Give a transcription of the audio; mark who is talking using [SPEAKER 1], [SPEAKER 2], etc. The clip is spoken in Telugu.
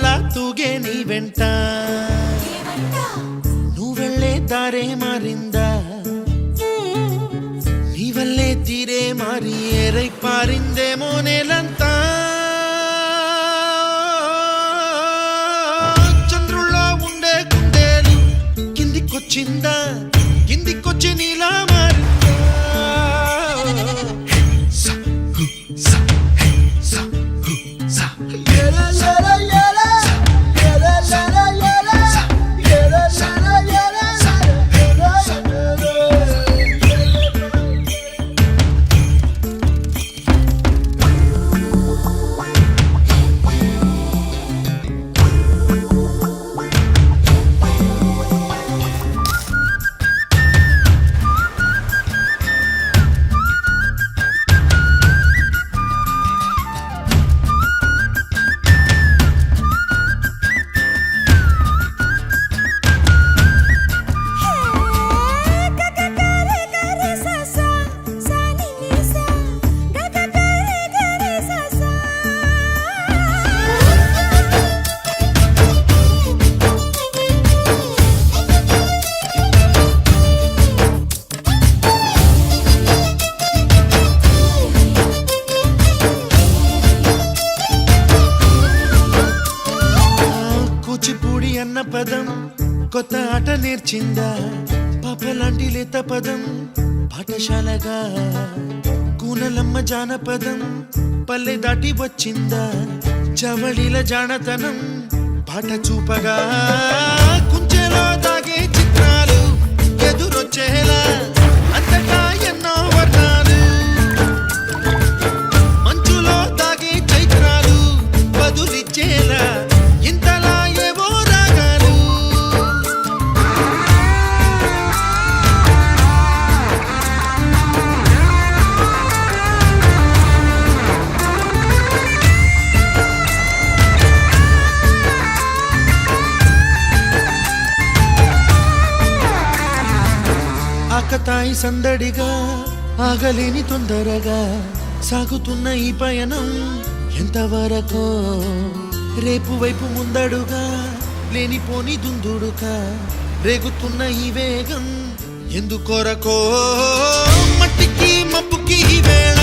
[SPEAKER 1] కొండలా తూగే నీ వెంట నువ్వెళ్ళే దారే మారిందా నీ వల్లే తీరే మారి ఏరై పారిందేమో నేలంతా చంద్రుల్లో ఉండే కుందేలు కిందికొచ్చిందా కిందికొచ్చి నీలా మారిందా కూచిపూడి అన్న పదం కొత్త ఆట నేర్చిందా పాపలాంటి లేత పదం పాఠశాలగా కూనలమ్మ జానపదం పల్లె దాటి వచ్చిందా చవళిల జానతనం పాట చూపగా కుంచెలో దాగే చిత్రాలు ఎదురొచ్చేలా అంతటా ఎన్నో వర్ణాలు మంచులో దాగే చైత్రాలు బదులిచ్చేలా ఇంతలా ఏవో రాగాలు ఆకతాయి సందడిగా ఆగలేని తొందరగా సాగుతున్న ఈ పయనం ఎంతవరకో రేపు వైపు ముందడుగా లేనిపోని దుందుడుగా రేగుతున్న ఈ వేగం ఎందుకొరకో మట్టికి మబ్బుకి ఈ వేళ